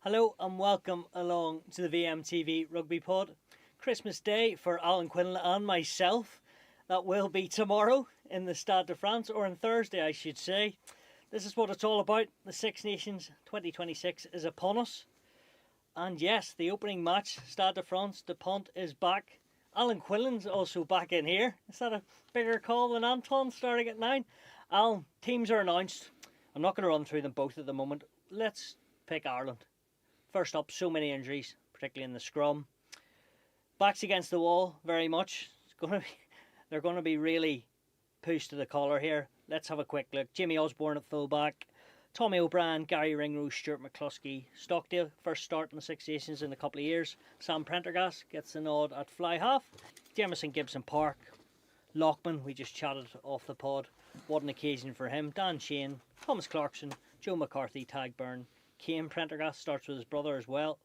Hello and welcome along to the VMTV Rugby Pod. Christmas Day for Alan Quinlan and myself. That will be tomorrow in the Stade de France, or on Thursday I should say. This is what it's all about. The Six Nations 2026 is upon us. And yes, the opening match, Stade de France, DuPont is back. Alan Quinlan's also back in here. Is that a bigger call than Anton starting at 9? Alan, teams are announced. I'm not going to run through them both at the moment. Let's pick Ireland. First up, so many injuries, particularly in the scrum. Backs against the wall, very much. They're going to be really pushed to the collar here. Let's have a quick look. Jimmy Osborne at fullback. Tommy O'Brien, Gary Ringrose, Stuart McAvoy, Stockdale. First start in the Six Nations in a couple of years. Sam Prendergast gets the nod at fly half. Jamison Gibson Park. Lockman, we just chatted off the pod. What an occasion for him. Dan Shane, Thomas Clarkson, Joe McCarthy, Tagburn. Kane Prendergast starts with his brother as well.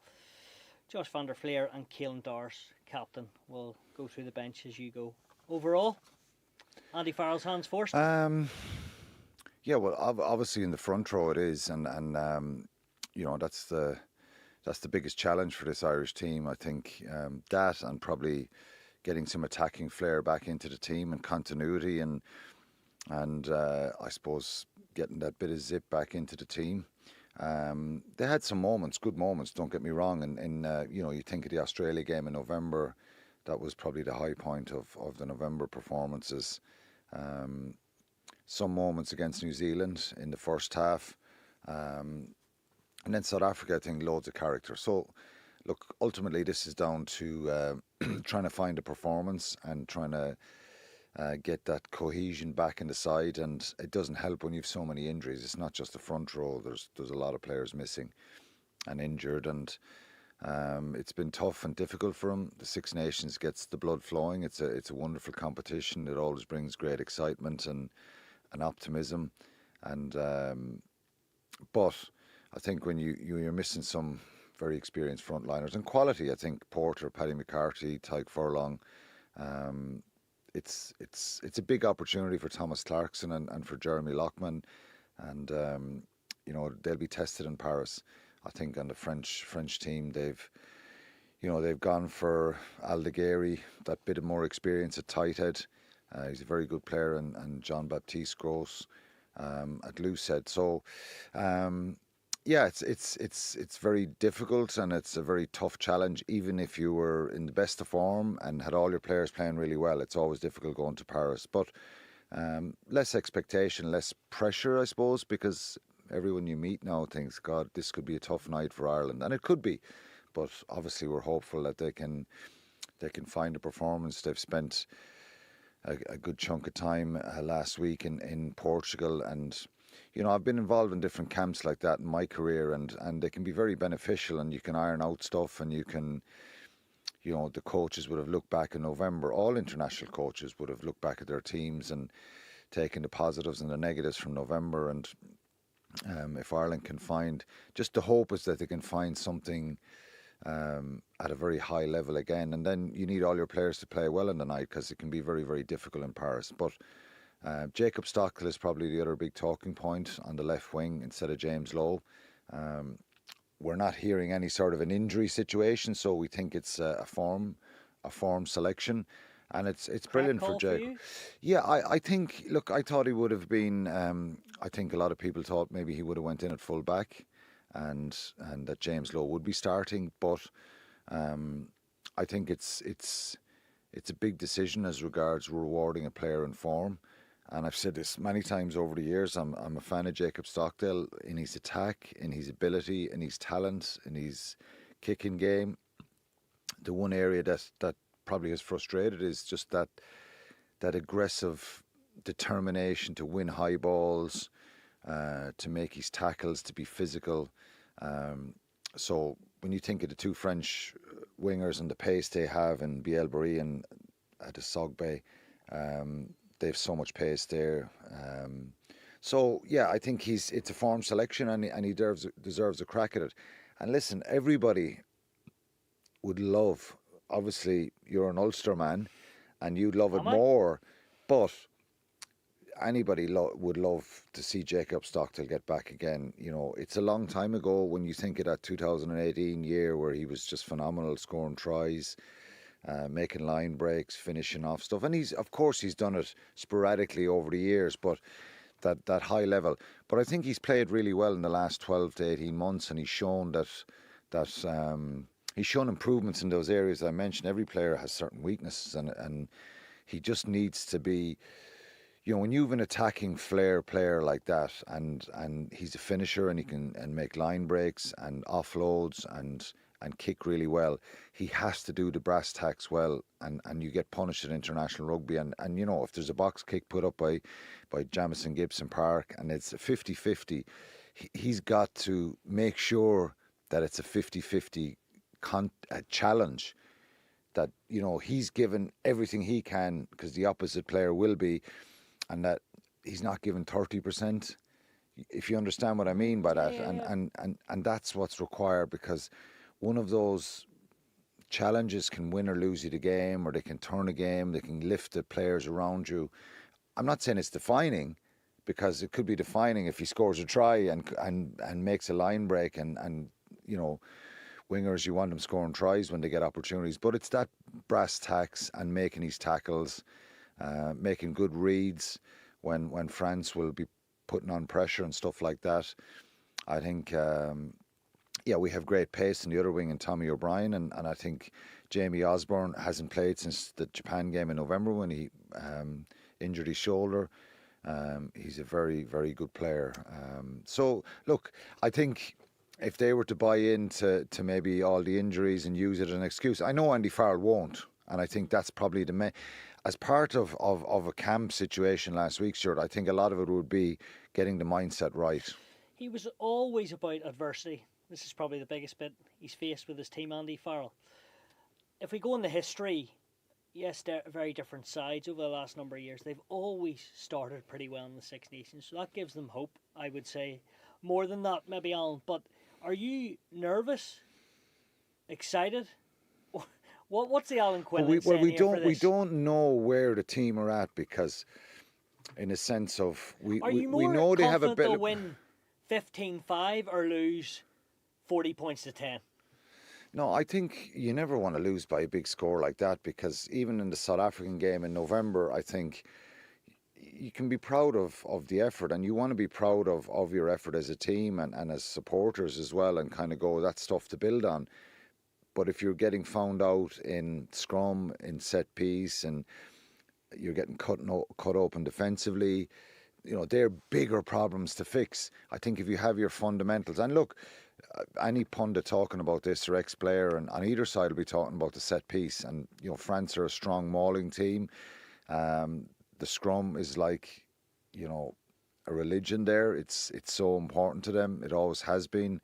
Josh van der Fleer and Caelan Dars, captain, will go through the bench as you go. Overall, Andy Farrell's hands first. Yeah, well, obviously in the front row it is, and you know that's the biggest challenge for this Irish team. I think that, and probably getting some attacking flair back into the team and continuity, and I suppose getting that bit of zip back into the team. They had some moments, good moments, don't get me wrong, and you know, you think of the Australia game in November, that was probably the high point of the November performances. Some moments against New Zealand in the first half, and then South Africa, I think, loads of character. So look, ultimately this is down to trying to find a performance and trying to get that cohesion back in the side, and it doesn't help when you've so many injuries. It's not just the front row. There's a lot of players missing and injured, and it's been tough and difficult for them. The Six Nations gets the blood flowing. It's a wonderful competition. It always brings great excitement and optimism, and but I think when you're missing some very experienced frontliners and quality, I think Porter, Paddy McCarthy, Tyke Furlong. It's a big opportunity for Thomas Clarkson and for Jeremy Lockman, and you know, they'll be tested in Paris. I think on the French team, they've gone for Aldegheri, that bit of more experience at tight head. He's a very good player, and Jean-Baptiste Gros at loose head. So yeah, it's very difficult, and it's a very tough challenge. Even if you were in the best of form and had all your players playing really well, it's always difficult going to Paris. But less expectation, less pressure, I suppose, because everyone you meet now thinks, God, this could be a tough night for Ireland, and it could be. But obviously, we're hopeful that they can find a performance. They've spent a good chunk of time last week in Portugal, and you know, I've been involved in different camps like that in my career, and they can be very beneficial, and you can iron out stuff, and you can, you know, the coaches would have looked back in November, all international coaches would have looked back at their teams and taken the positives and the negatives from November, and if Ireland can find, just the hope is that they can find something at a very high level again, and then you need all your players to play well in the night, because it can be very, very difficult in Paris. But Jacob Stockdale is probably the other big talking point on the left wing instead of James Lowe. We're not hearing any sort of an injury situation, so we think it's a form selection, and it's brilliant for Jacob. Yeah, I think, look, I thought he would have been. I think a lot of people thought maybe he would have went in at full back, and that James Lowe would be starting, but I think it's a big decision as regards rewarding a player in form. And I've said this many times over the years, I'm a fan of Jacob Stockdale in his attack, in his ability, in his talent, in his kicking game. The one area that probably has frustrated is just that aggressive determination to win high balls, to make his tackles, to be physical. So when you think of the two French wingers and the pace they have in Bielbarri and Adesogbe, they have so much pace there. So yeah, I think it's a form selection, and he deserves a crack at it. And listen, everybody would love, obviously you're an Ulster man and you'd love it more, but anybody would love to see Jacob Stockdale get back again. You know, it's a long time ago when you think of that 2018 year where he was just phenomenal, scoring tries, making line breaks, finishing off stuff. And of course he's done it sporadically over the years, but that high level. But I think he's played really well in the last 12 to 18 months, and he's shown he's shown improvements in those areas I mentioned. Every player has certain weaknesses, and he just needs to be, you know, when you have an attacking flair player like that, and he's a finisher, and he can make line breaks and offloads and kick really well, he has to do the brass tacks well, and you get punished in international rugby. And you know, if there's a box kick put up by Jamison Gibson Park and it's a 50-50, he's got to make sure that it's a 50-50 challenge, that, you know, he's given everything he can, because the opposite player will be, and that he's not given 30%, if you understand what I mean by that. Yeah. And that's what's required, because one of those challenges can win or lose you the game, or they can turn a game, they can lift the players around you. I'm not saying it's defining, because it could be defining if he scores a try and makes a line break, and you know, wingers, you want them scoring tries when they get opportunities. But it's that brass tacks and making these tackles, making good reads when France will be putting on pressure and stuff like that. I think, we have great pace in the other wing in Tommy O'Brien, and I think Jamie Osborne hasn't played since the Japan game in November when he injured his shoulder. He's a very, very good player. So, look, I think if they were to buy into maybe all the injuries and use it as an excuse, I know Andy Farrell won't, and I think that's probably as part of a camp situation last week, Stuart, I think a lot of it would be getting the mindset right. He was always about adversity. This is probably the biggest bit he's faced with his team, Andy Farrell. If we go into history, yes, they're very different sides over the last number of years. They've always started pretty well in the Six Nations, so that gives them hope, I would say. More than that, maybe, Alan. But are you nervous? Excited? What's the Alan Quinlan saying we here don't for this? we don't know where the team are at, because, in a sense of we know they have a bit. They'll win 15-5 or lose 40 points to 10? No, I think you never want to lose by a big score like that, because even in the South African game in November, I think you can be proud of the effort, and you want to be proud of your effort as a team and as supporters as well, and kind of go, that's stuff to build on. But if you're getting found out in scrum, in set piece, and you're getting cut open defensively, you know, they're bigger problems to fix. I think if you have your fundamentals, and look, any pundit talking about this, or ex-player, and on either side will be talking about the set piece. And, you know, France are a strong mauling team. The scrum is like, you know, a religion there. It's so important to them. It always has been.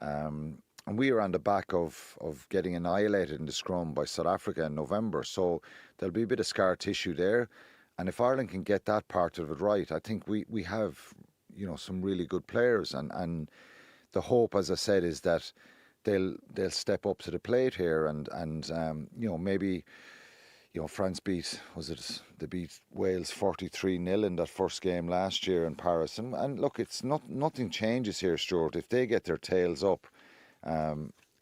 And we are on the back of getting annihilated in the scrum by South Africa in November. So there'll be a bit of scar tissue there. And if Ireland can get that part of it right, I think we have, you know, some really good players. And the hope, as I said, is that they'll step up to the plate here, and you know, maybe, you know, France they beat Wales 43-0 in that first game last year in Paris. And look, it's nothing changes here, Stuart. If they get their tails up,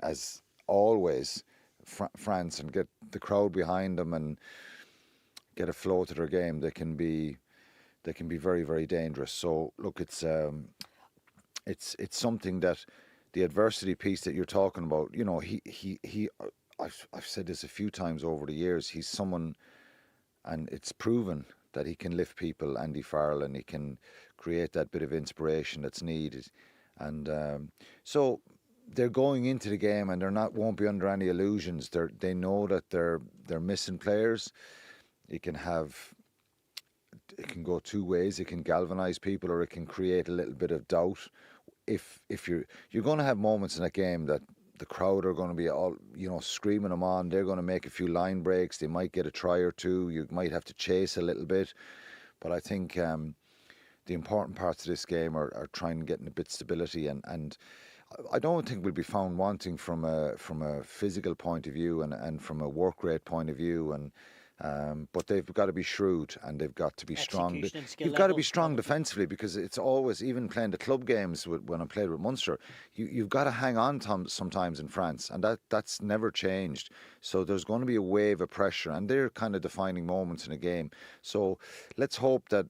as always, France, and get the crowd behind them and get a flow to their game, they can be very, very dangerous. So look, it's something that the adversity piece that you're talking about, you know, I've said this a few times over the years, he's someone, and it's proven that he can lift people, Andy Farrell, and he can create that bit of inspiration that's needed. And so they're going into the game, and won't be under any illusions. They know that they're missing players. It can go two ways. It can galvanise people, or it can create a little bit of doubt. If you're going to have moments in a game that the crowd are going to be all, you know, screaming them on. They're going to make a few line breaks. They might get a try or two. You might have to chase a little bit. But I think the important parts of this game are trying to get in a bit of stability, and I don't think we'll be found wanting from a physical point of view and from a work rate point of view, and But they've got to be shrewd and they've got to be strong. Execution and skill You've got to level, be strong obviously. defensively, because it's always, even playing the club games when I played with Munster, you've got to hang on sometimes in France, and that's never changed. So there's going to be a wave of pressure, and they're kind of defining moments in a game. So let's hope that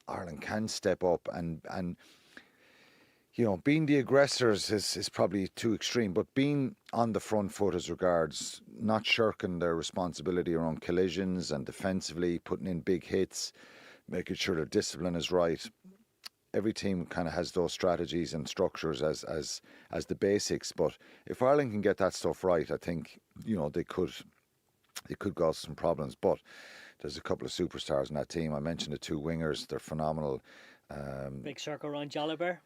Ireland can step up and being the aggressors is probably too extreme, but being on the front foot as regards not shirking their responsibility around collisions and defensively putting in big hits, making sure their discipline is right. Every team kind of has those strategies and structures as the basics, but if Ireland can get that stuff right, I think they could cause some problems. But there's a couple of superstars in that team. I mentioned the two wingers; they're phenomenal. Big circle around Jalibert.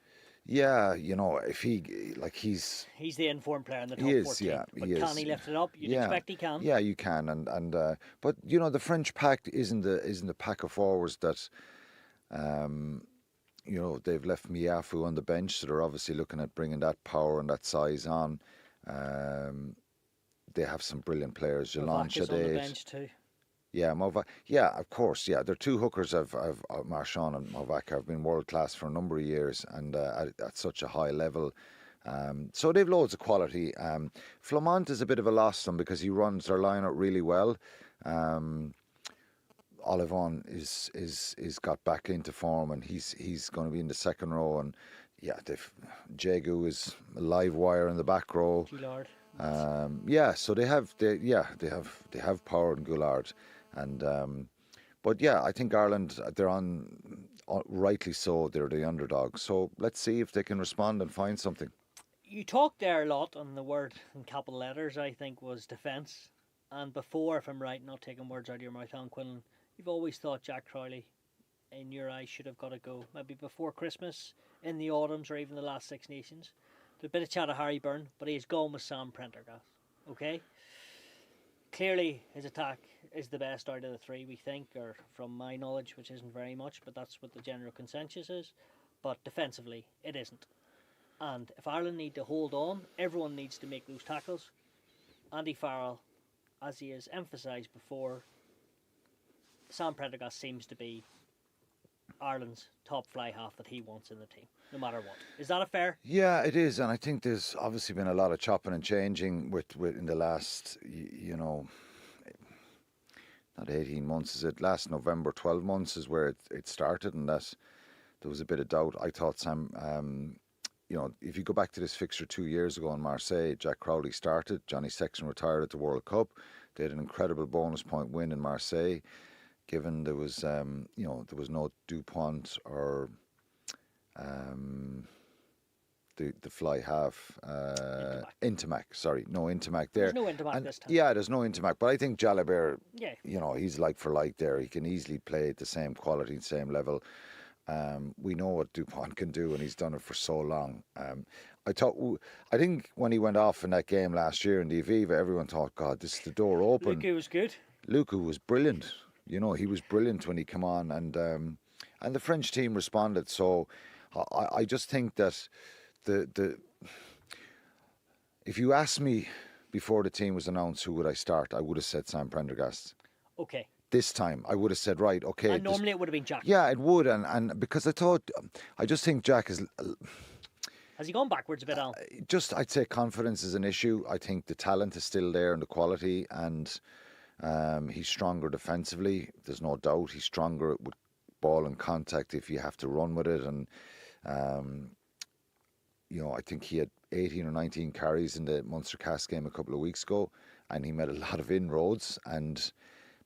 Yeah, if he's the informed player in the top he is, 14. yeah, But he can is. he lift it up? You'd Yeah, expect he can. yeah, you can, but the French pack isn't the pack of forwards that, they've left Miafu on the bench, so they're obviously looking at bringing that power and that size on. They have some brilliant players, Jalan Novak is on the Shadid. bench too. Yeah, Movak. Yeah, of course. Yeah, they're two hookers of Marchand and Movak have been world class for a number of years, and at such a high level. So they've loads of quality. Flamont is a bit of a loss to them because he runs their line out really well. Olivon is got back into form, and he's going to be in the second row. And yeah, Jagu is a live wire in the back row. Goulard. So they have power in Goulard, and but yeah, I think Ireland, they're rightly so, they're the underdog. So let's see if they can respond and find something. You talked there a lot, and the word in capital letters I think was defence. And before, if I'm right, not taking words out of your mouth, Alan Quinlan, you've always thought Jack Crowley, in your eyes, should have got a go. Maybe before Christmas, in the autumns, or even the last Six Nations. There's a bit of chat of Harry Byrne, but he's gone with Sam Prendergast. Okay? Clearly, his attack is the best out of the three, we think, or from my knowledge, which isn't very much, but that's what the general consensus is. But defensively, it isn't. And if Ireland need to hold on, everyone needs to make those tackles. Andy Farrell, as he has emphasised before, Sam Prendergast seems to be Ireland's top fly half that he wants in the team, no matter what. Is that a fair? Yeah, it is, and I think there's obviously been a lot of chopping and changing with in the last, not 18 months, is it? Last November, 12 months is where it started, and that there was a bit of doubt. I thought Sam, if you go back to this fixture 2 years ago in Marseille, Jack Crowley started, Johnny Sexton retired at the World Cup. They had an incredible bonus point win in Marseille, given there was no Dupont or the fly half, Intimac. Sorry, no Intimac there. There's no Intimac this time. Yeah, there's no Intimac, but I think Jalibert, Yeah. He's like for like there. He can easily play at the same quality, same level. We know what Dupont can do, and he's done it for so long. I think when he went off in that game last year in the Aviva, everyone thought, God, this is the door open. Luku was good. Luku was brilliant. He was brilliant when he came on, and the French team responded. So I just think that if you asked me before the team was announced who would I start, I would have said Sam Prendergast. Okay. This time I would have said, right, okay. And normally it would have been Jack. Yeah, it would, and because I just think Jack is. Has he gone backwards a bit, Alan? I'd say confidence is an issue. I think the talent is still there and the quality, and he's stronger defensively. There's no doubt he's stronger with ball and contact if you have to run with it, and I think he had 18 or 19 carries in the Munster Cast game a couple of weeks ago, and he made a lot of inroads.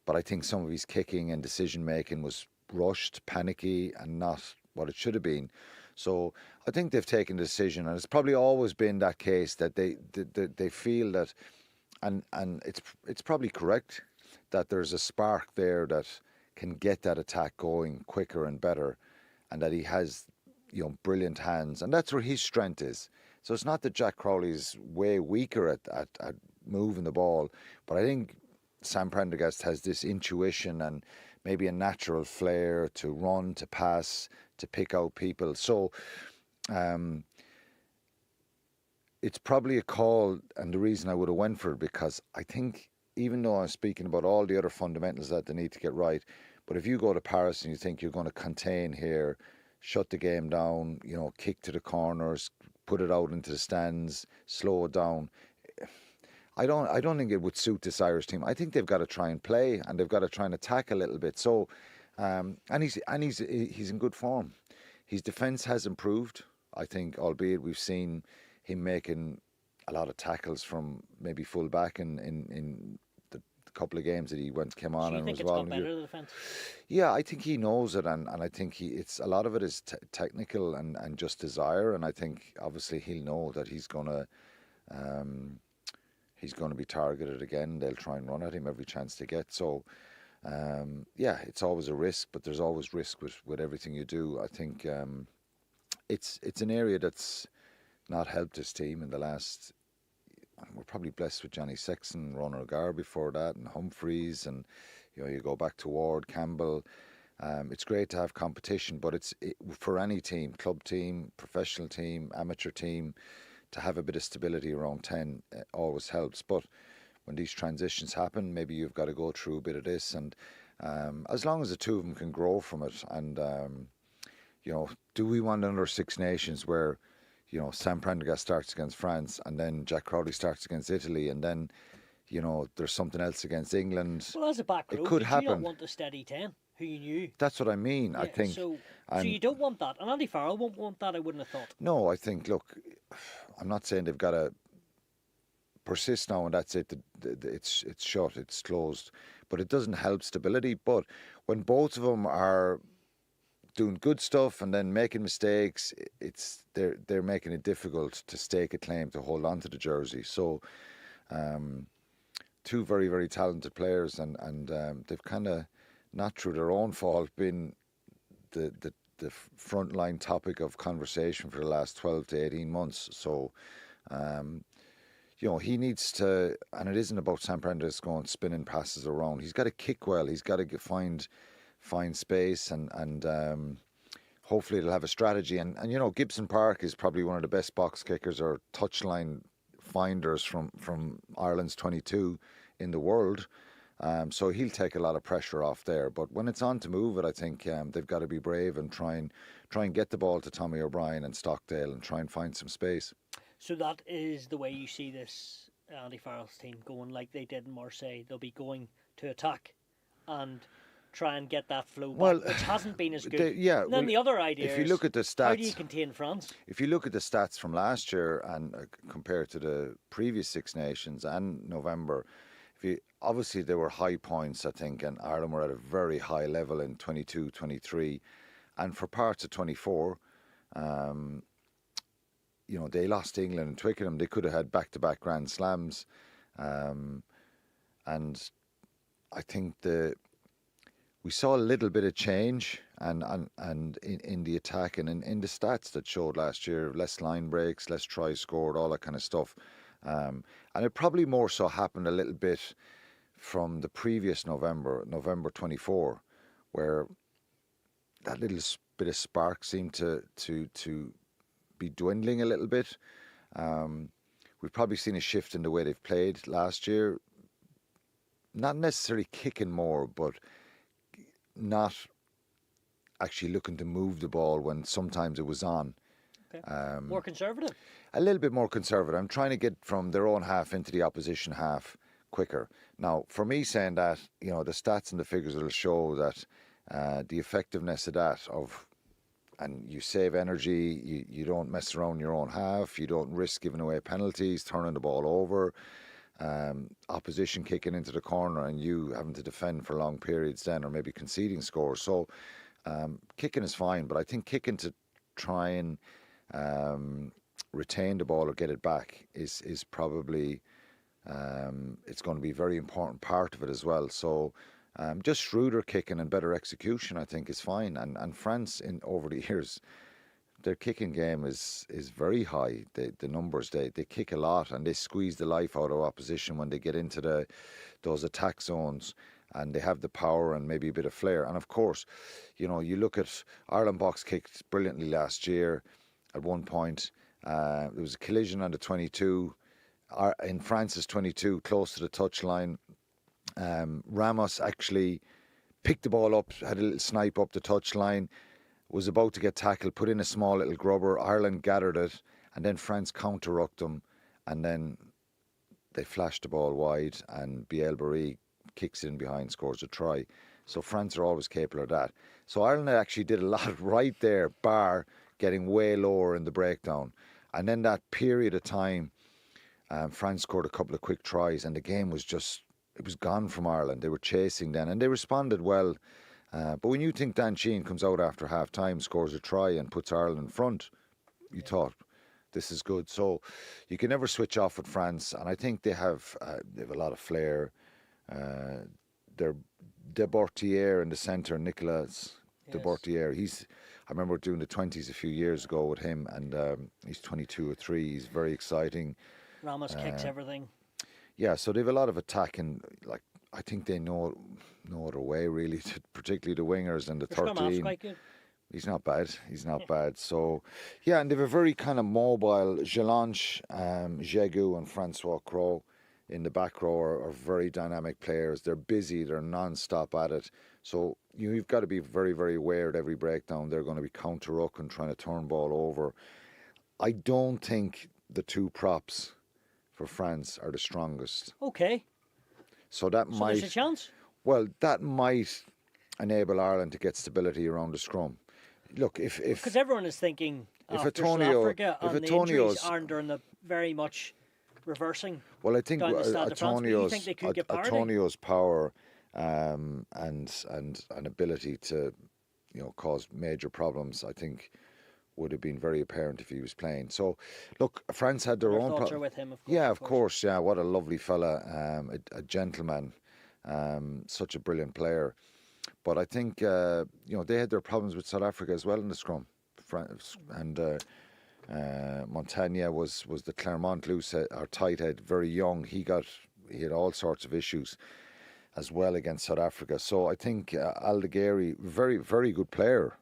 But I think some of his kicking and decision making was rushed, panicky, and not what it should have been. So I think they've taken a decision, and it's probably always been that case that they feel that, and it's probably correct, that there's a spark there that can get that attack going quicker and better, and that he has brilliant hands, and that's where his strength is. So it's not that Jack Crowley's way weaker at moving the ball, but I think Sam Prendergast has this intuition and maybe a natural flair to run, to pass, to pick out people. So it's probably a call, and the reason I would have went for it, because I think even though I'm speaking about all the other fundamentals that they need to get right, but if you go to Paris and you think you're going to contain here, shut the game down, kick to the corners, put it out into the stands, slow it down, I don't think it would suit this Irish team. I think they've got to try and play, and they've got to try and attack a little bit. So, and he's in good form. His defence has improved, I think, albeit we've seen him making a lot of tackles from maybe full back in the couple of games that he came on. So you and think was it's well. got better, the defence? Yeah, I think he knows it, and I think it's a lot of it is technical and just desire, and I think obviously he'll know that he's going to be targeted again. They'll try and run at him every chance they get. So, it's always a risk, but there's always risk with everything you do. I think it's an area that's not helped his team in the last. We're probably blessed with Johnny Sexton, Ron O'Gara before that, and Humphreys, and you go back to Ward, Campbell. It's great to have competition, but for any team, club team, professional team, amateur team, to have a bit of stability around 10 always helps. But when these transitions happen, maybe you've got to go through a bit of this, and as long as the two of them can grow from it, and do we want another Six Nations where Sam Prendergast starts against France, and then Jack Crowley starts against Italy, and then there's something else against England? Well, as a back row, it could happen. You don't want a steady 10 who you knew. That's what I mean. Yeah, I think. So you don't want that, and Andy Farrell won't want that. I wouldn't have thought. No, I think. Look, I'm not saying they've got to persist now and that's it. It's shut. It's closed. But it doesn't help stability. But when both of them are doing good stuff and then making mistakes, they're making it difficult to stake a claim to hold on to the jersey. So, two very, very talented players, and they've kind of, not through their own fault, been the frontline topic of conversation for the last 12 to 18 months. So, he needs to, and it isn't about Sam Prendergast going spinning passes around. He's got to kick well. He's got to find space, and hopefully they'll have a strategy. And Gibson Park is probably one of the best box kickers or touchline finders from Ireland's 22 in the world. So he'll take a lot of pressure off there. But when it's on to move it, I think they've got to be brave and try and get the ball to Tommy O'Brien and Stockdale and try and find some space. So that is the way you see this Andy Farrell's team going, like they did in Marseille. They'll be going to attack and try and get that flow back, which hasn't been as good. And then the other idea if you look at the stats, how do you contain France? If you look at the stats from last year and compared to the previous Six Nations and November, obviously there were high points, I think, and Ireland were at a very high level in 22, 23, and for parts of 24, they lost to England and Twickenham. They could have had back-to-back Grand Slams, and I think we saw a little bit of change and in the attack and in the stats that showed last year, less line breaks, less tries scored, all that kind of stuff. And it probably more so happened a little bit from the previous November 24, where that little bit of spark seemed to be dwindling a little bit. We've probably seen a shift in the way they've played last year. Not necessarily kicking more, but not actually looking to move the ball when sometimes it was on. Okay. More conservative? A little bit more conservative. I'm trying to get from their own half into the opposition half quicker. Now, for me saying that, the stats and the figures will show that the effectiveness of that, and you save energy, you don't mess around your own half, you don't risk giving away penalties, turning the ball over, opposition kicking into the corner and you having to defend for long periods then, or maybe conceding scores. So kicking is fine, but I think kicking to try and retain the ball or get it back is probably it's going to be a very important part of it as well. So just shrewder kicking and better execution, I think, is fine. And France, over the years, their kicking game is very high. The numbers, they kick a lot and they squeeze the life out of opposition when they get into those attack zones, and they have the power and maybe a bit of flair. And of course, you look at Ireland box kicked brilliantly last year. At one point, there was a collision on the 22 in France's 22, close to the touchline. Ramos actually picked the ball up, had a little snipe up the touchline, was about to get tackled, put in a small little grubber. Ireland gathered it, and then France counter-rucked them, and then they flashed the ball wide, and Biel Barry kicks in behind, scores a try. So France are always capable of that. So Ireland actually did a lot right there, bar getting way lower in the breakdown. And then that period of time, France scored a couple of quick tries, and the game was just, it was gone from Ireland. They were chasing then, and they responded well. But when you think Dan Sheehan comes out after half time, scores a try and puts Ireland in front, you thought, this is good. So you can never switch off with France, and I think they have a lot of flair. They're Debortier in the centre, Nicolas Debortier. I remember doing the 20s a few years ago with him, and he's 22 or 3. He's very exciting. Ramos kicks everything. Yeah, so they have a lot of attacking. Like, I think they know no other way really, particularly the wingers and the 13. Quite good. He's not bad. So, yeah, and they have a very kind of mobile Jelange, Jegu and Francois Crowe in the back row are very dynamic players. They're busy. They're non-stop at it. So you've got to be very, very aware at every breakdown. They're going to be counter-ruck and trying to turn ball over. I don't think the two props for France are the strongest. Okay. So there's a chance? Well, that might enable Ireland to get stability around the scrum. Look, if because everyone is thinking after Antonio, South Africa and the injuries aren't in the very much reversing. Well, I think down the Stade de France, but you think they could get parity? Antonio's power and ability to, cause major problems, I think, would have been very apparent if he was playing. So, look, France had their own thoughts are with him, of course. Yeah, of course. Yeah, what a lovely fella, a gentleman, such a brilliant player. But I think they had their problems with South Africa as well in the scrum, and Montagna was the Clermont loose or tight head, very young. He had all sorts of issues as well against South Africa. So I think Aldegheri, very, very good player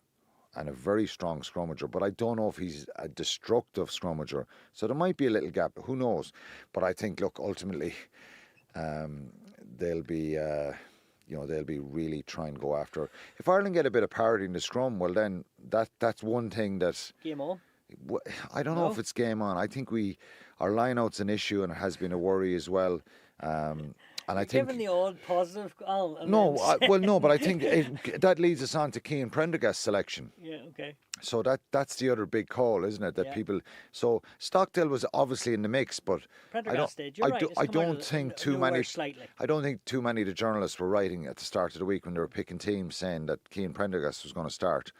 and a very strong scrummager, but I don't know if he's a destructive scrummager. So there might be a little gap, who knows? But I think, look, ultimately, they'll be really trying to go after. If Ireland get a bit of parity in the scrum, well then that's one thing that... Game on? I don't know if it's game on. I think our line-out's an issue, and it has been a worry as well. And I think given the odd positive. But I think that leads us on to Kane Prendergast selection. Yeah, okay. So that's the other big call, isn't it? That people. So Stockdale was obviously in the mix, but Prendergast did. You're right. I don't think too many. Slightly. I don't think too many of the journalists were writing at the start of the week when they were picking teams saying that Kane Prendergast was going to start.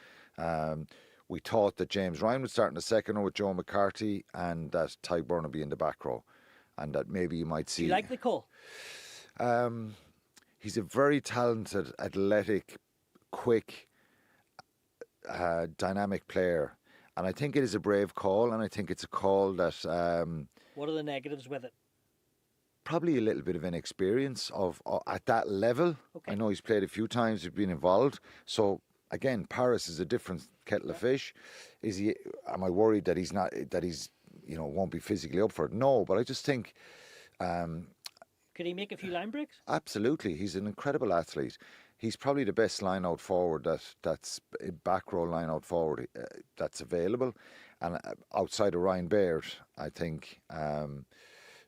We thought that James Ryan would start in the second row with Joe McCarthy, and that Tyburn would be in the back row, and that maybe you might see. Do you like the call? He's a very talented, athletic, quick, dynamic player, and I think it is a brave call, and I think it's a call that. What are the negatives with it? Probably a little bit of inexperience at that level. Okay. I know he's played a few times, he's been involved. So again, Paris is a different kettle of fish. Am I worried that he's not? That he's won't be physically up for it? No, but I just think. Could he make a few line breaks? Absolutely. He's an incredible athlete. He's probably the best line-out forward that's a back row line-out forward that's available. And outside of Ryan Baird, I think,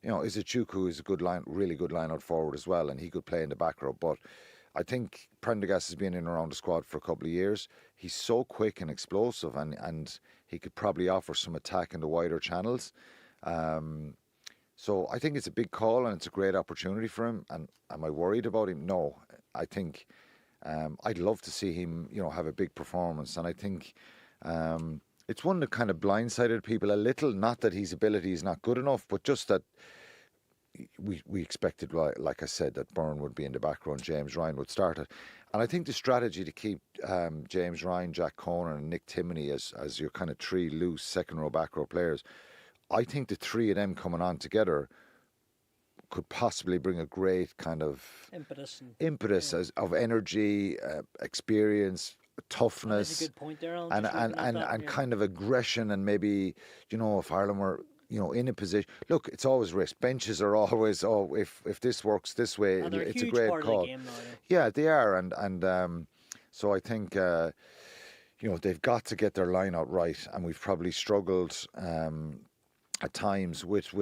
Izuchuku is really good line-out forward as well, and he could play in the back row. But I think Prendergast has been in and around the squad for a couple of years. He's so quick and explosive, and he could probably offer some attack in the wider channels. So I think it's a big call and it's a great opportunity for him. And am I worried about him? No. I think I'd love to see him, have a big performance. And I think it's one that kind of blindsided people a little. Not that his ability is not good enough, but just that we expected, like I said, that Byrne would be in the back row and James Ryan would start it. And I think the strategy to keep James Ryan, Jack Conan and Nick Timoney as your kind of three loose second row, back row players, I think the three of them coming on together could possibly bring a great kind of impetus of energy, experience, toughness. That's a good point there, Alan. And kind of aggression, and maybe, if Ireland were, in a position. Look, it's always risk. Benches are always, if this works this way, And they're it's a a huge great part call. of the game now. Yeah, they are, and so I think they've got to get their line out right, and we've probably struggled at times with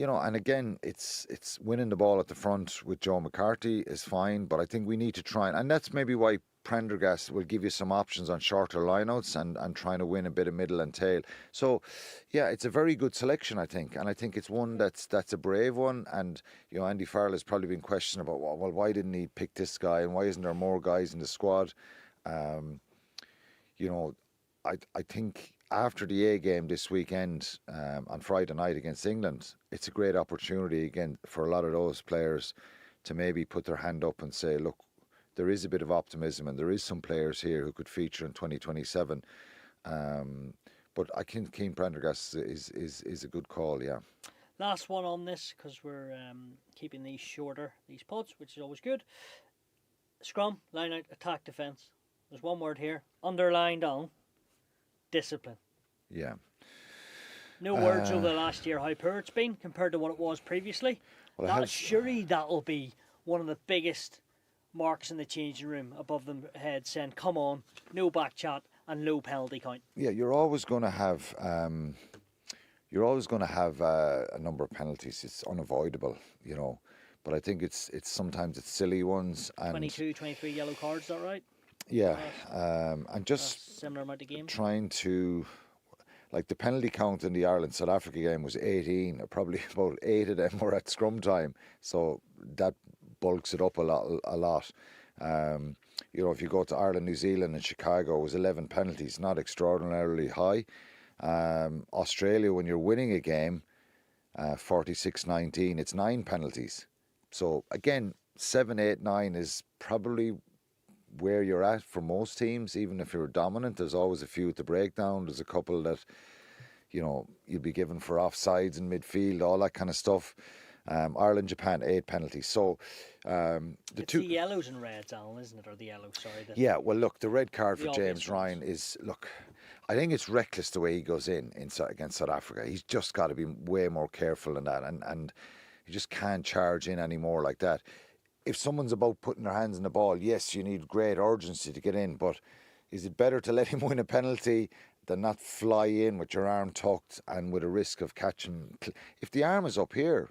and again, it's winning the ball at the front with Joe McCarthy is fine, but I think we need to try, and that's maybe why Prendergast will give you some options on shorter lineouts and trying to win a bit of middle and tail. So, yeah, it's a very good selection, I think, and I think it's one that's a brave one. And Andy Farrell has probably been questioned about, well, why didn't he pick this guy, and why isn't there more guys in the squad? I think after the A game this weekend on Friday night against England, it's a great opportunity again for a lot of those players to maybe put their hand up and say, look, there is a bit of optimism and there is some players here who could feature in 2027. But I think Kane Prendergast is a good call, yeah. Last one on this, because we're keeping these shorter, these pods, which is always good. Scrum, line out, attack, defence. There's one word here, underlined on. Discipline. Yeah. No words over the last year how poor it's been compared to what it was previously. Well, surely that'll be one of the biggest marks in the changing room above them head saying, come on, no back chat and no penalty count. Yeah, you're always going to have a number of penalties. It's unavoidable, But I think it's sometimes it's silly ones. And 22, 23 yellow cards, is that right? Yeah, and just similar amount of games. Trying to, like the penalty count in the Ireland-South Africa game was 18. Probably about 8 of them were at scrum time, so that bulks it up a lot. If you go to Ireland, New Zealand, and Chicago, it was 11 penalties, not extraordinarily high. Australia, when you're winning a game, 46-19, it's 9 penalties. So again, 7, 8, 9 is probably where you're at for most teams. Even if you're dominant, there's always a few at the breakdown. There's a couple that you'll be given for offsides in midfield, all that kind of stuff. Ireland, Japan, 8 penalties. So it's the yellows and reds, Alan, isn't it? Or the yellows, sorry. Yeah, well, look, the red card for James Ryan is, I think it's reckless the way he goes in against South Africa. He's just got to be way more careful than that, and he just can't charge in anymore like that. If someone's about putting their hands on the ball, yes, you need great urgency to get in, but is it better to let him win a penalty than not fly in with your arm tucked and with a risk of catching? If the arm is up here,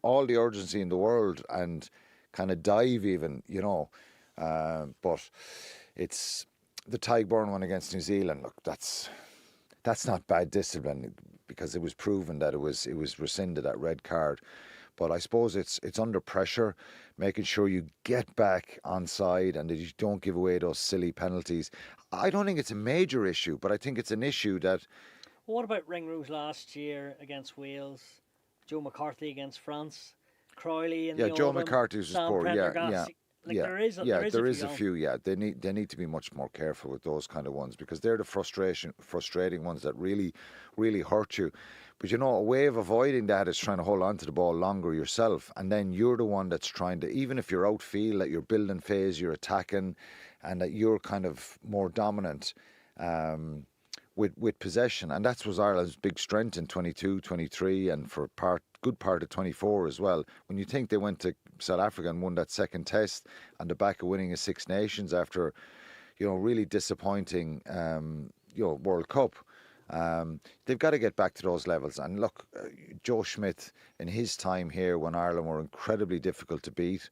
all the urgency in the world and kind of dive even, but it's the Tyburn one against New Zealand. Look, that's not bad discipline because it was proven that it was rescinded, that red card. But I suppose it's under pressure, making sure you get back on side and that you don't give away those silly penalties. I don't think it's a major issue, but I think it's an issue that... Well, what about Ringrose last year against Wales? Joe McCarthy against France? Crowley and Joe McCarthy was poor. There is a few. Yeah, they need to be much more careful with those kind of ones because they're the frustrating ones that really, really hurt you. But a way of avoiding that is trying to hold on to the ball longer yourself, and then you're the one that's trying to, even if you're outfield, that you're building phase, you're attacking, and that you're kind of more dominant with possession. And that was Ireland's big strength in 22, 23, and for good part of 24 as well. When you think they went to South Africa and won that second test on the back of winning a Six Nations after, really disappointing, World Cup. They've got to get back to those levels. And look, Joe Schmidt in his time here when Ireland were incredibly difficult to beat,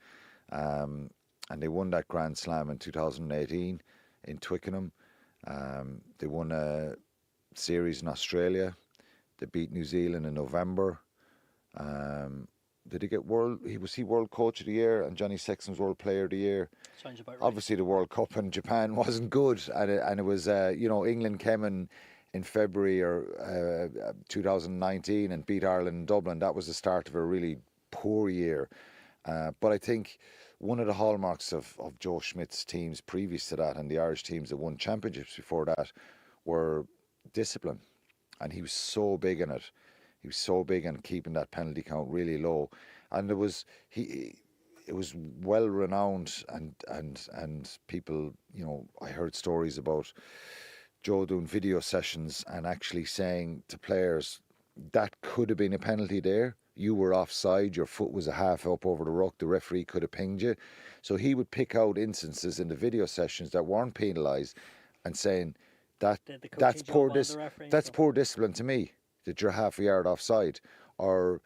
and they won that Grand Slam in 2018 in Twickenham. They won a series in Australia. They beat New Zealand in November. Did he get World Coach of the Year and Johnny Sexton's World Player of the Year? Sounds about right. Obviously the World Cup in Japan wasn't good, and it was England came in February or 2019 and beat Ireland in Dublin. That was the start of a really poor year. But I think one of the hallmarks of Joe Schmidt's teams previous to that and the Irish teams that won championships before that were discipline. And he was so big in it. He was so big on keeping that penalty count really low. And it was well renowned and people, I heard stories about Joe doing video sessions and actually saying to players, that could have been a penalty there. You were offside, your foot was a half up over the ruck, the referee could have pinged you. So he would pick out instances in the video sessions that weren't penalised and saying that that's poor discipline to me, that you're half a yard offside, or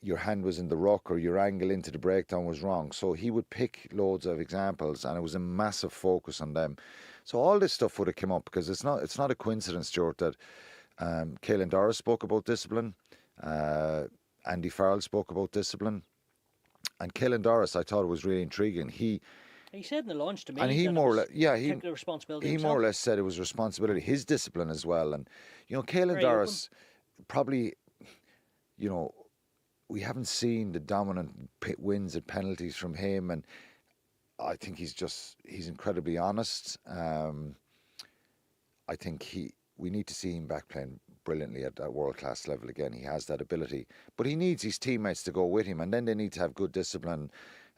your hand was in the ruck, or your angle into the breakdown was wrong. So he would pick loads of examples, and it was a massive focus on them. So all this stuff would have come up, because it's not a coincidence, Stuart, that Caelan Doris spoke about discipline, Andy Farrell spoke about discipline, and Caelan Doris, I thought it was really intriguing. He said in the launch to me, and he more or less said it was responsibility, his discipline as well. And Caelan Doris probably, we haven't seen the dominant wins and penalties from him, and I think he's incredibly honest. I think we need to see him back playing brilliantly at that world-class level again. He has that ability, but he needs his teammates to go with him, and then they need to have good discipline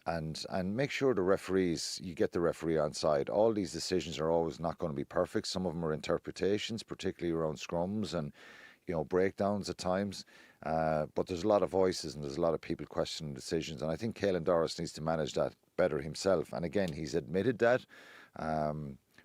and make sure you get the referee on side. All these decisions are always not going to be perfect. Some of them are interpretations, particularly around scrums and breakdowns at times. But there's a lot of voices and there's a lot of people questioning decisions, and I think Caelan Doris needs to manage that better himself. And again, he's admitted that,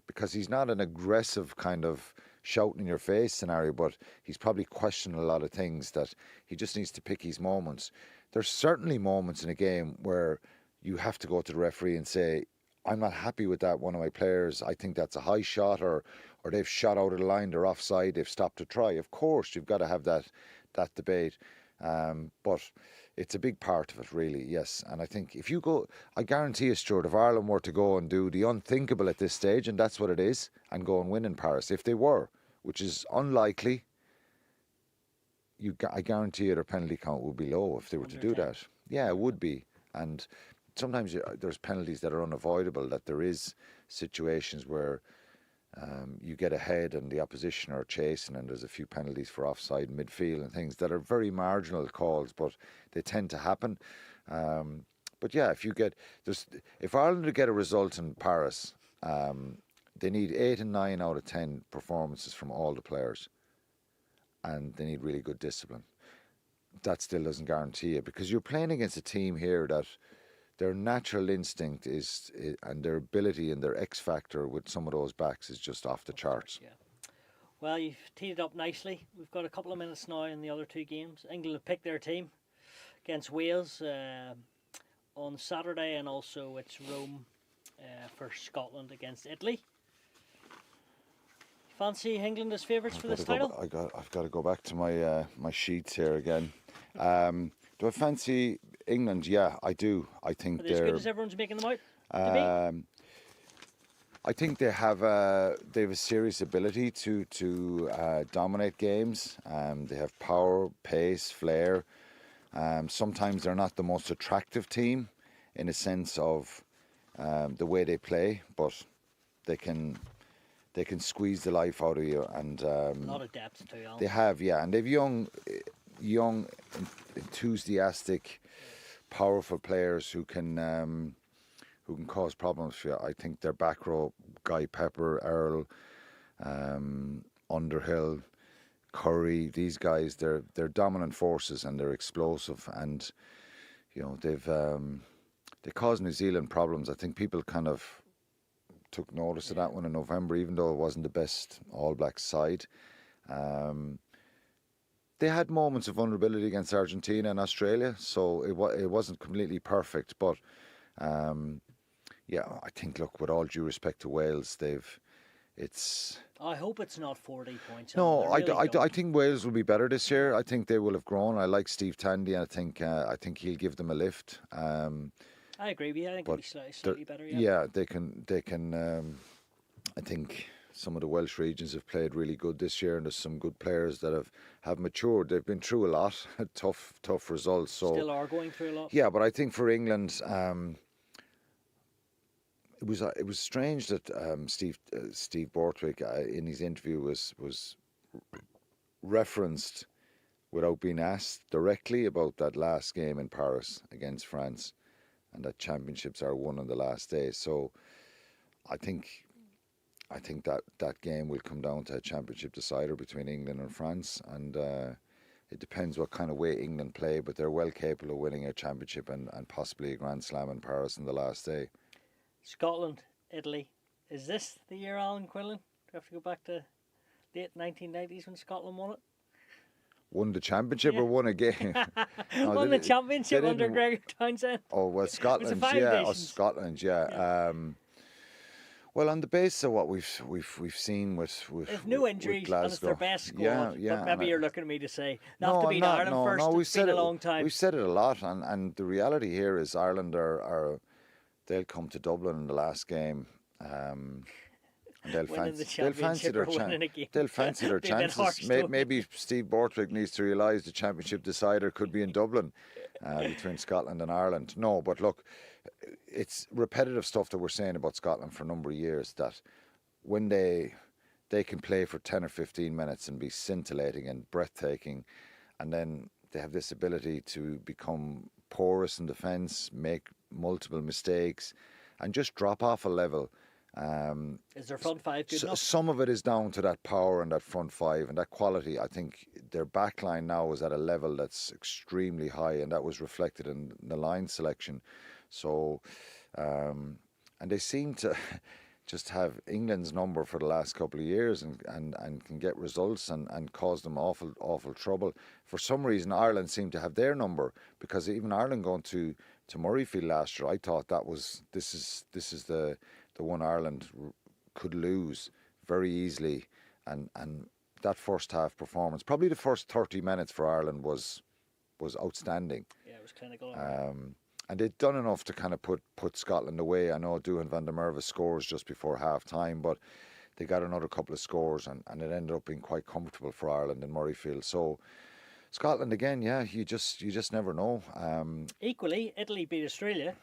because he's not an aggressive kind of shouting in your face scenario, but he's probably questioning a lot of things that he just needs to pick his moments. There's certainly moments in a game where you have to go to the referee and say, I'm not happy with that, one of my players, I think that's a high shot, or they've shot out of the line, they're offside, they've stopped a try. Of course, you've got to have that debate. But it's a big part of it, really, yes. And I think if you go, I guarantee you, Stuart, if Ireland were to go and do the unthinkable at this stage, and that's what it is, and go and win in Paris, if they were, which is unlikely, I guarantee you their penalty count would be low if they were to do that. Yeah, it would be. And sometimes there's penalties that are unavoidable, that there is situations where you get ahead and the opposition are chasing, and there's a few penalties for offside midfield and things that are very marginal calls, but they tend to happen. But yeah, if Ireland to get a result in Paris, they need 8 and 9 out of 10 performances from all the players, and they need really good discipline. That still doesn't guarantee it, because you're playing against a team here that their natural instinct is, and their ability and their X factor with some of those backs is just off the charts. Yeah. Well, you've teed it up nicely. We've got a couple of minutes now in the other two games. England have picked their team against Wales on Saturday, and also it's Rome for Scotland against Italy. Fancy England as favourites for this title? I've got to go back to my sheets here again. Do I fancy England? Yeah, I do. I think they're as good as everyone's making them out. I think they have a serious ability to dominate games. They have power, pace, flair. Sometimes they're not the most attractive team in a sense of the way they play, but they can squeeze the life out of you. And a lot of depth too. They have, yeah, and they've young, enthusiastic, powerful players who can cause problems for you. I think their back row, Guy Pepper, Earl, Underhill, Curry, these guys, they're dominant forces and they're explosive, and they caused New Zealand problems. I think people kind of took notice of that one in November, even though it wasn't the best All Black side. They had moments of vulnerability against Argentina and Australia, so it wasn't completely perfect. But I think, look, with all due respect to Wales, I hope it's not 40 points. No, I think Wales will be better this year. I think they will have grown. I like Steve Tandy, and I think he'll give them a lift. I agree with you. I think they'll be slightly better. Yeah, they can. I think some of the Welsh regions have played really good this year, and there's some good players that have matured. They've been through a lot, tough results. So still are going through a lot. Yeah, but I think for England, it was strange that Steve Borthwick in his interview was referenced without being asked directly about that last game in Paris against France, and that championships are won on the last day. So I think that game will come down to a championship decider between England and France, and it depends what kind of way England play, but they're well capable of winning a championship and possibly a Grand Slam in Paris on the last day. Scotland, Italy. Is this the year, Alan Quinlan? Do we have to go back to late 1990s when Scotland won it? Won the championship or won a game? No, won the championship under Gregor Townsend. Oh, well, Scotland, yeah. Oh, Scotland, yeah. Well, on the basis of what we've seen with if no injuries with and it's their best squad, yeah, but maybe you're looking at me to say they have no, to beat Ireland first. No, it's been a long time. We've said it a lot, and the reality here is Ireland they'll come to Dublin in the last game. And they'll fancy their chances. Maybe Steve Borthwick needs to realise the championship decider could be in Dublin between Scotland and Ireland. No, but look, it's repetitive stuff that we're saying about Scotland for a number of years, that when they can play for 10 or 15 minutes and be scintillating and breathtaking, and then they have this ability to become porous in defence, make multiple mistakes, and just drop off a level. Is their front five good enough? Some of it is down to that power and that front five and that quality. I think their back line now is at a level that's extremely high, and that was reflected in the line selection. So, and they seem to just have England's number for the last couple of years and can get results and cause them awful trouble. For some reason, Ireland seem to have their number, because even Ireland going to Murrayfield last year, I thought this is the one Ireland could lose very easily, and that first half performance, probably the first 30 minutes for Ireland was outstanding. Yeah, it was clinical. And they'd done enough to kind of put Scotland away. I know Duhan van der Merwe scores just before half time, but they got another couple of scores, and it ended up being quite comfortable for Ireland in Murrayfield. So Scotland again, yeah, you just never know. Equally, Italy beat Australia.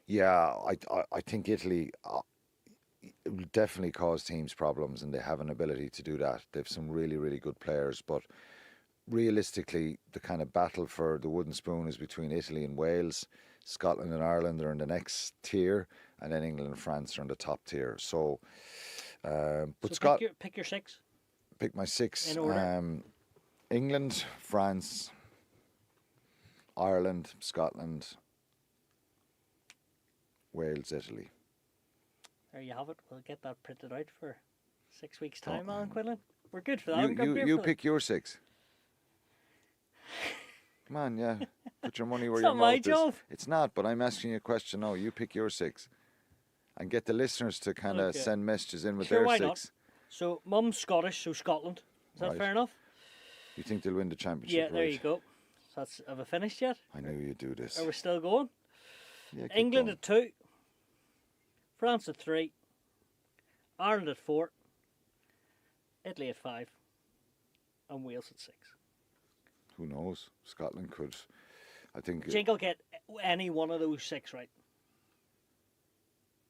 Yeah, I think Italy it will definitely cause teams problems, and they have an ability to do that. They have some really, really good players, but realistically, the kind of battle for the wooden spoon is between Italy and Wales. Scotland and Ireland are in the next tier, and then England and France are in the top tier. So, but so pick your six. Pick my six. In order. England, France, Ireland, Scotland, Wales, Italy. There you have it. We'll get that printed out for 6 weeks' time, Alan Quinlan. We're good for that. You pick your six. Come on, yeah. Put your money where your mouth is. It's not my job. It's not, but I'm asking you a question now. You pick your six. And get the listeners to kind of send messages in with their why six. Not? So, Mum's Scottish, so Scotland. Is that fair enough? You think they'll win the championship? Yeah, there you go. So have I finished yet? I knew you'd do this. Are we still going? Yeah, England going. at 2. France at 3. Ireland at 4. Italy at 5. And Wales at 6. Who knows? Scotland could. I think. Jink will get any one of those 6 right.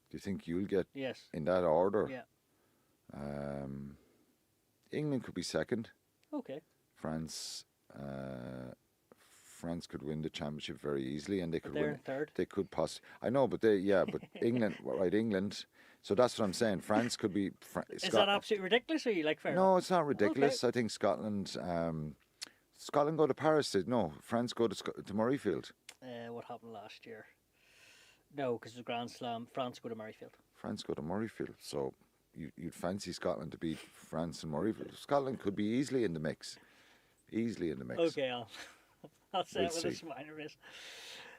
Do you think you'll get yes in that order? Yeah. England could be second. Okay. France could win the championship very easily, and they could win. Third. They could possibly. I know, but England, right? England. So that's what I'm saying. France could be. Is that absolutely ridiculous? Or you like fair? No, it's not ridiculous. Okay. I think Scotland. Scotland go to Paris. No, France go to Murrayfield. What happened last year? No, because it was Grand Slam. France go to Murrayfield. France go to Murrayfield. So you'd fancy Scotland to beat France and Murrayfield. Scotland could be easily in the mix. Okay, I'll say it with a smile on it.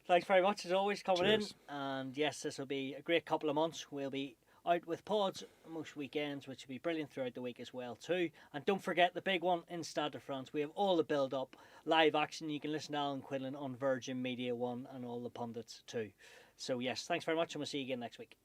Thanks very much as always coming in. And yes, this will be a great couple of months. We'll be out with pods most weekends, which will be brilliant throughout the week as well too. And don't forget the big one in Stade de France. We have all the build up, live action. You can listen to Alan Quinlan on Virgin Media 1 and all the pundits too. So yes, thanks very much, and we'll see you again next week.